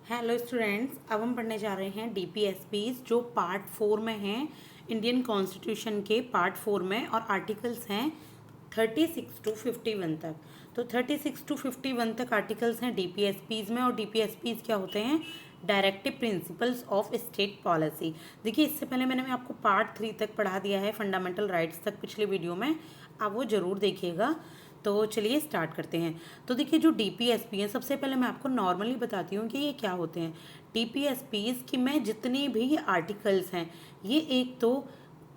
Hello students, अब हम पढ़ने जा रहे हैं डीपीएसपीज जो पार्ट 4 में हैं। इंडियन कॉन्स्टिट्यूशन के पार्ट 4 में और आर्टिकल्स हैं 36 टू 51 तक। तो 36 टू 51 तक आर्टिकल्स हैं डीपीएसपीज में। और डीपीएसपीज क्या होते हैं? Directive principles of state policy. देखिए, इससे पहले मैंने आपको पार्ट 3 तक पढ़ा दिया है, फंडामेंटल राइट्स तक पिछले वीडियो में। आप वो ज़रूर देखिएगा। तो चलिए स्टार्ट करते हैं। तो देखिए, जो डीपीएसपी हैं, सबसे पहले मैं आपको नॉर्मली बताती हूँ कि ये क्या होते हैं। डीपीएसपीज की में जितनी भी आर्टिकल्स हैं, ये एक तो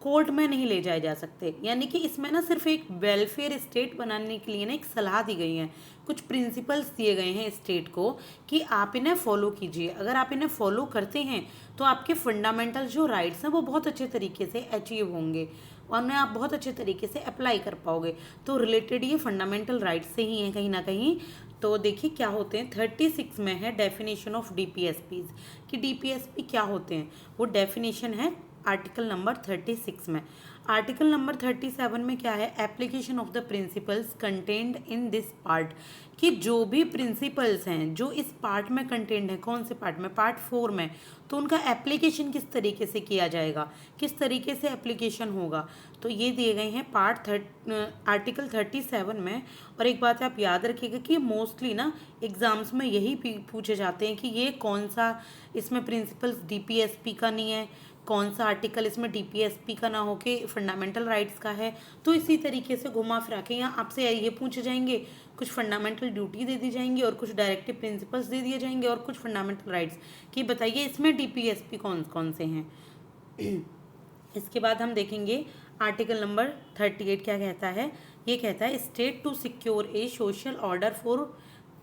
कोर्ट में नहीं ले जाए जा सकते, यानी कि इसमें ना सिर्फ एक वेलफेयर स्टेट बनाने के लिए ना एक सलाह दी गई है, कुछ प्रिंसिपल्स दिए गए हैं स्टेट को कि आप इन्हें फॉलो कीजिए। अगर आप इन्हें फॉलो करते हैं तो आपके फंडामेंटल जो राइट्स हैं वो बहुत अच्छे तरीके से अचीव होंगे और उन्हें आप बहुत अच्छे तरीके से अप्लाई कर पाओगे। तो रिलेटेड ये फंडामेंटल राइट्स से ही हैं कहीं ना कहीं। तो देखिए क्या होते हैं, 36 में है डेफिनेशन ऑफ डीपीएसपीज कि डीपीएसपी क्या होते हैं। वो डेफिनेशन है आर्टिकल नंबर 36 में। आर्टिकल नंबर 37 में क्या है? Application of the principles contained in this part, कि जो भी प्रिंसिपल्स हैं जो इस पार्ट में कंटेन्ड है। कौन से पार्ट में? पार्ट 4 में। तो उनका एप्लीकेशन किस तरीके से किया जाएगा, किस तरीके से एप्लीकेशन होगा, तो ये दिए गए हैं आर्टिकल 37 में। और एक बात आप याद रखिएगा कि मोस्टली ना एग्जाम्स में यही पूछे जाते हैं कि ये कौन सा इसमें प्रिंसिपल्स डीपीएसपी का नहीं है, कौन सा आर्टिकल इसमें डीपीएसपी का ना हो के फंडामेंटल राइट्स का है। तो इसी तरीके से घुमा फिरा के यहाँ आपसे ये पूछे जाएंगे, कुछ फंडामेंटल ड्यूटी दे दी जाएंगी और कुछ डायरेक्टिव प्रिंसिपल्स दे दिए जाएंगे और कुछ फंडामेंटल राइट्स कि बताइए इसमें डीपीएसपी कौन कौन से हैं। इसके बाद हम देखेंगे आर्टिकल नंबर 38 क्या कहता है। ये कहता है state to secure a social order for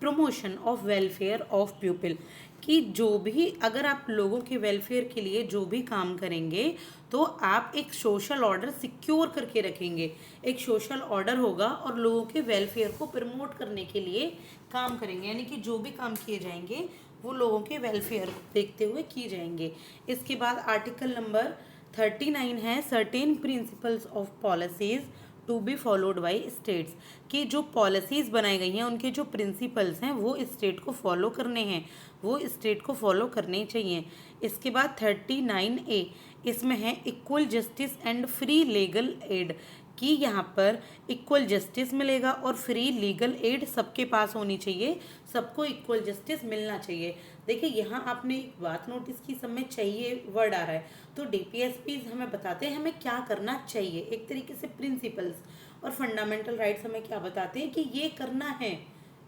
promotion of welfare of people, कि जो भी अगर आप लोगों के वेलफेयर के लिए जो भी काम करेंगे तो आप एक सोशल ऑर्डर सिक्योर करके रखेंगे। एक सोशल ऑर्डर होगा और लोगों के वेलफेयर को प्रमोट करने के लिए काम करेंगे, यानी कि जो भी काम किए जाएंगे वो लोगों के वेलफेयर को देखते हुए किए जाएंगे। इसके बाद आर्टिकल नंबर 39 है certain principles of policies to be followed by states, कि जो पॉलिसीज़ बनाई गई हैं उनके जो प्रिंसिपल्स हैं वो स्टेट को फॉलो करने हैं, वो स्टेट को फॉलो करने चाहिए। इसके बाद 39A इसमें है equal justice and free legal aid, कि यहाँ पर इक्वल जस्टिस मिलेगा और फ्री लीगल एड सबके पास होनी चाहिए, सबको इक्वल जस्टिस मिलना चाहिए। देखिए, यहाँ आपने एक बात नोटिस की, सब में चाहिए वर्ड आ रहा है। तो डीपीएसपीज हमें बताते हैं हमें क्या करना चाहिए, एक तरीके से प्रिंसिपल्स। और फंडामेंटल राइट्स हमें क्या बताते हैं कि ये करना है,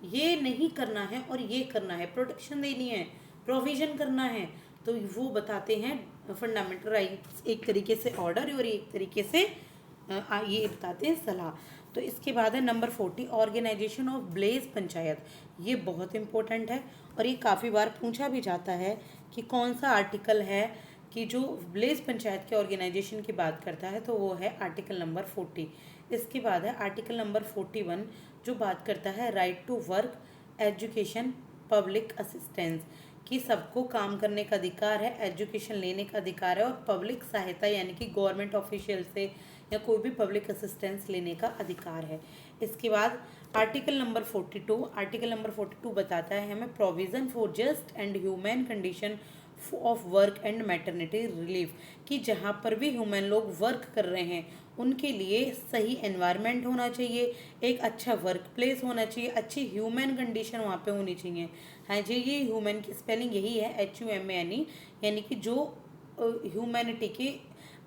ये नहीं करना है और ये करना है, प्रोटेक्शन देनी है, प्रोविजन करना है। तो वो बताते हैं फंडामेंटल राइट्स, एक तरीके से ऑर्डर और एक तरीके से ये बताते हैं सलाह। तो इसके बाद है number 40 organisation of village panchayat. ये बहुत इंपॉर्टेंट है और ये काफ़ी बार पूछा भी जाता है कि कौन सा आर्टिकल है कि जो ब्लेज पंचायत के ऑर्गेनाइजेशन की बात करता है, तो वो है आर्टिकल नंबर 40। इसके बाद है आर्टिकल नंबर 41 जो बात करता है right to work, education, public assistance, कि सबको काम करने का अधिकार है, एजुकेशन लेने का अधिकार है और पब्लिक सहायता यानी कि गवर्नमेंट ऑफिशियल से या कोई भी पब्लिक असिस्टेंस लेने का अधिकार है। इसके बाद आर्टिकल नंबर 42 बताता है हमें provision for just and human condition of work and maternity relief, कि जहाँ पर भी ह्यूमन लोग वर्क कर रहे हैं उनके लिए सही एनवायरनमेंट होना चाहिए, एक अच्छा वर्क प्लेस होना चाहिए, अच्छी ह्यूमन कंडीशन वहाँ पे होनी चाहिए। हाँ जी, ये ह्यूमन की स्पेलिंग यही है HUMANE, यानी कि जो ह्यूमैनिटी की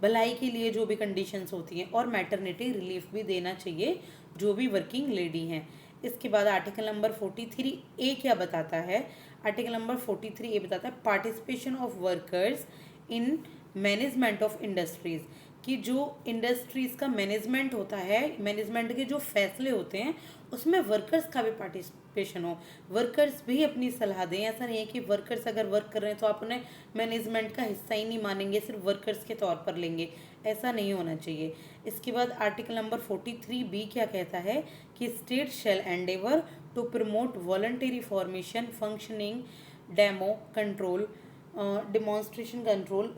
भलाई के लिए जो भी कंडीशंस होती हैं, और मैटरनिटी रिलीफ भी देना चाहिए जो भी वर्किंग लेडी हैं। इसके बाद आर्टिकल नंबर 43A क्या बताता है? आर्टिकल नंबर 43A बताता है participation of workers in management of industries, कि जो इंडस्ट्रीज़ का मैनेजमेंट होता है, मैनेजमेंट के जो फैसले होते हैं उसमें वर्कर्स का भी पार्टिसिपेशन हो, वर्कर्स भी अपनी सलाह दें। ऐसा नहीं है कि वर्कर्स अगर वर्क कर रहे हैं तो आप उन्हें मैनेजमेंट का हिस्सा ही नहीं मानेंगे, सिर्फ वर्कर्स के तौर पर लेंगे, ऐसा नहीं होना चाहिए। इसके बाद आर्टिकल नंबर 43B क्या कहता है कि state shall endeavour to promote voluntary formation, functioning, demo control, demonstration control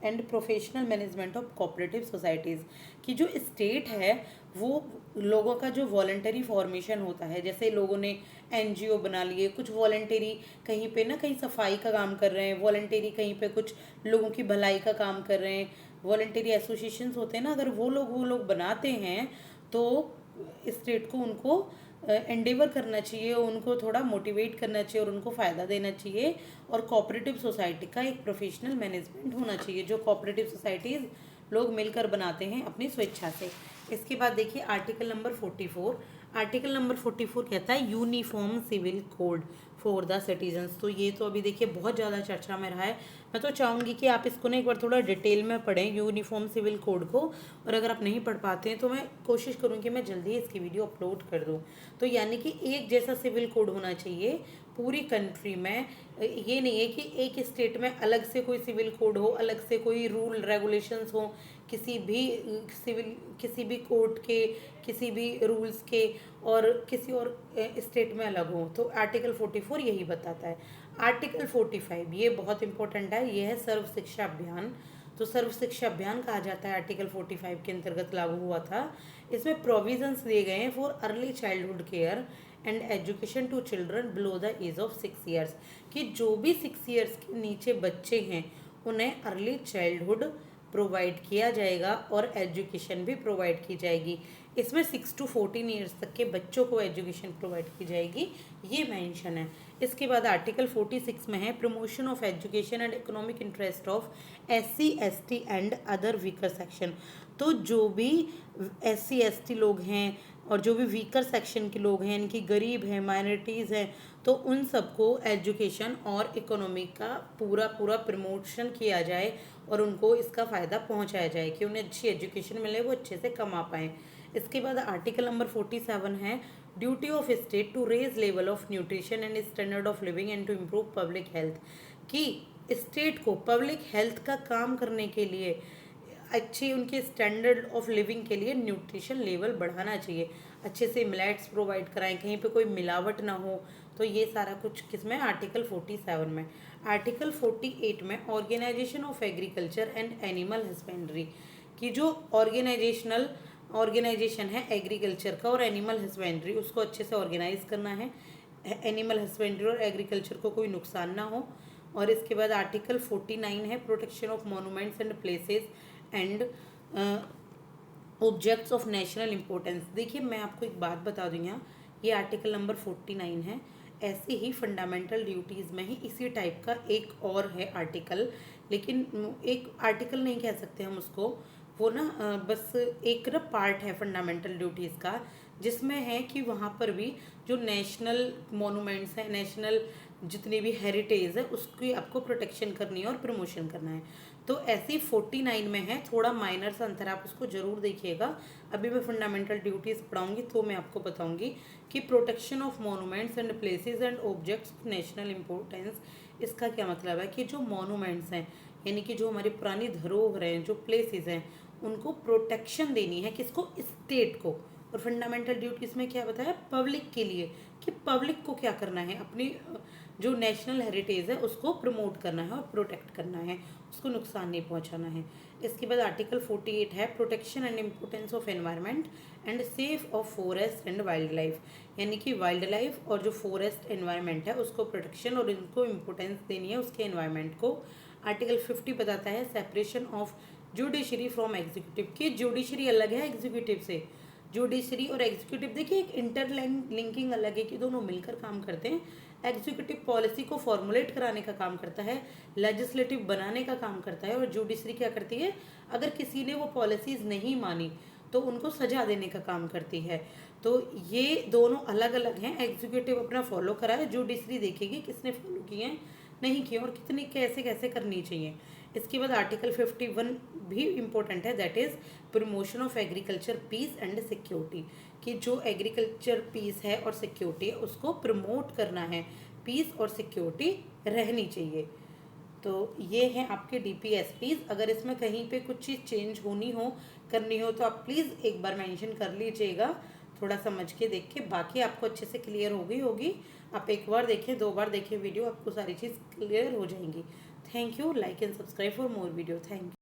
and professional management of cooperative societies, की जो स्टेट है वो लोगों का जो वॉलंटरी फॉर्मेशन होता है, जैसे लोगों ने एनजीओ बना लिए, कुछ वॉलंटरी कहीं पे ना कहीं सफाई का काम कर रहे हैं, वॉलंटरी कहीं पे कुछ लोगों की भलाई का काम कर रहे हैं, वॉलंटरी एसोसिएशंस होते हैं ना, अगर वो लोग बनाते हैं तो स्टेट को उनको एंडेवर करना चाहिए, उनको थोड़ा मोटिवेट करना चाहिए और उनको फ़ायदा देना चाहिए। और कोऑपरेटिव सोसाइटी का एक प्रोफेशनल मैनेजमेंट होना चाहिए, जो कोऑपरेटिव सोसाइटीज़ लोग मिलकर बनाते हैं अपनी स्वेच्छा से। इसके बाद देखिए आर्टिकल नंबर 44। आर्टिकल नंबर 44 कहता है uniform civil code for the citizens. तो ये तो अभी देखिए बहुत ज़्यादा चर्चा में रहा है। मैं तो चाहूँगी कि आप इसको ना एक बार थोड़ा डिटेल में पढ़ें यूनिफॉर्म सिविल कोड को, और अगर आप नहीं पढ़ पाते हैं तो मैं कोशिश करूँ कि मैं जल्दी ही इसकी वीडियो अपलोड कर दूँ। तो यानी कि एक जैसा सिविल कोड होना चाहिए पूरी कंट्री में। ये नहीं है कि एक स्टेट में अलग से कोई सिविल कोड हो, अलग से कोई रूल रेगुलेशंस हो, किसी भी कोर्ट के, किसी भी रूल्स के, और किसी और स्टेट में अलग हो। तो आर्टिकल 44 यही बताता है। आर्टिकल 45 ये बहुत इंपॉर्टेंट है, ये है सर्व शिक्षा अभियान। तो सर्व शिक्षा अभियान कहा जाता है आर्टिकल 45 के अंतर्गत लागू हुआ था। इसमें प्रोविजंस दिए गए हैं for early childhood care and education to children below the age of 6 years, कि जो भी 6 ईयर्स के नीचे बच्चे हैं उन्हें अर्ली चाइल्डहुड प्रोवाइड किया जाएगा और एजुकेशन भी प्रोवाइड की जाएगी। इसमें 6 to 14 ईयर्स तक के बच्चों को एजुकेशन प्रोवाइड की जाएगी, ये मेंशन है। इसके बाद आर्टिकल 46 में है promotion of education and economic interest of SC ST and other weaker section. तो जो भी SC ST लोग हैं और जो भी वीकर सेक्शन के लोग हैं, इनकी गरीब हैं, माइनॉरिटीज़ हैं, तो उन सबको एजुकेशन और इकोनॉमी का पूरा पूरा प्रमोशन किया जाए और उनको इसका फ़ायदा पहुंचाया जाए कि उन्हें अच्छी एजुकेशन मिले, वो अच्छे से कमा पाएँ। इसके बाद आर्टिकल नंबर 47 है duty of state to raise level of nutrition and standard of living and to improve public health, कि स्टेट को पब्लिक हेल्थ का काम करने के लिए, अच्छी उनके स्टैंडर्ड ऑफ लिविंग के लिए न्यूट्रिशन लेवल बढ़ाना चाहिए, अच्छे से मिलेट्स प्रोवाइड कराएं, कहीं पे कोई मिलावट ना हो। तो ये सारा कुछ किसमें, आर्टिकल 47 में। आर्टिकल 48 में organisation of agriculture and animal husbandry, की जो ऑर्गेनाइजेशन है एग्रीकल्चर का और एनिमल हस्बेंड्री, उसको अच्छे से ऑर्गेनाइज करना है, एनिमल हस्बेंड्री और एग्रीकल्चर को कोई नुकसान ना हो। और इसके बाद आर्टिकल 49 है protection of monuments and places and objects of national importance. देखिए मैं आपको एक बात बता दूँ यहाँ, ये आर्टिकल नंबर 49 है। ऐसे ही फंडामेंटल ड्यूटीज़ में ही इसी टाइप का एक और है आर्टिकल, लेकिन एक आर्टिकल नहीं कह सकते हम उसको, वो ना बस एक ना पार्ट है फंडामेंटल ड्यूटीज़ का, जिसमें है कि वहाँ पर भी जो नेशनल मोनूमेंट्स हैं, नेशनल जितनी भी हेरिटेज है, उसकी आपको प्रोटेक्शन करनी है और प्रमोशन करना है। तो ऐसी 49 में है, थोड़ा माइनर सा अंतर, आप उसको जरूर देखिएगा। अभी मैं फंडामेंटल ड्यूटीज़ पढ़ाऊंगी तो मैं आपको बताऊंगी कि protection of monuments and places and objects of national importance, इसका क्या मतलब है कि जो मोनूमेंट्स हैं, यानी कि जो हमारी पुरानी धरोहर हैं, जो प्लेसेस हैं, उनको प्रोटेक्शन देनी है, किसको, स्टेट को। और फंडामेंटल ड्यूटीज़ में क्या बताया, पब्लिक के लिए, कि पब्लिक को क्या करना है, अपनी जो नेशनल हेरिटेज है उसको प्रमोट करना है और प्रोटेक्ट करना है, उसको नुकसान नहीं पहुंचाना है। इसके बाद आर्टिकल 48 है protection and importance of environment and safe of forest and wild life, यानी कि वाइल्ड लाइफ और जो फॉरेस्ट एनवायरनमेंट है उसको प्रोटेक्शन और इनको इम्पोर्टेंस देनी है उसके एनवायरनमेंट को। आर्टिकल 50 बताता है separation of judiciary from executive, की जुडिशरी अलग है एग्जीक्यूटिव से। जुडिशरी और एग्जीक्यूटिव देखिए एक इंटरलिंकिंग अलग है कि दोनों मिलकर काम करते हैं। एग्जीक्यूटिव पॉलिसी को फॉर्मुलेट कराने का काम करता है, लेजिस्लेटिव बनाने का काम करता है, और जुडिशरी क्या करती है, अगर किसी ने वो पॉलिसीज नहीं मानी तो उनको सजा देने का काम करती है। तो ये दोनों अलग अलग हैं, एग्जीक्यूटिव अपना फॉलो करा है, जुडिशरी देखेगी किसने फॉलो किए हैं, नहीं किए, और कितनी कैसे कैसे करनी चाहिए। इसके बाद आर्टिकल 51 भी इम्पोर्टेंट है, that is promotion of agriculture peace and security, कि जो एग्रीकल्चर पीस है और सिक्योरिटी है उसको प्रमोट करना है, पीस और सिक्योरिटी रहनी चाहिए। तो ये हैं आपके DPSPs। अगर इसमें कहीं पे कुछ चीज़ चेंज होनी हो, करनी हो, तो आप प्लीज़ एक बार मेंशन कर लीजिएगा, थोड़ा समझ के देख के। बाकी आपको अच्छे से क्लियर होगी। आप एक बार देखें, 2 बार देखें वीडियो, आपको सारी चीज़ क्लियर हो जाएंगी। Thank you. Like and subscribe for more video. Thank you.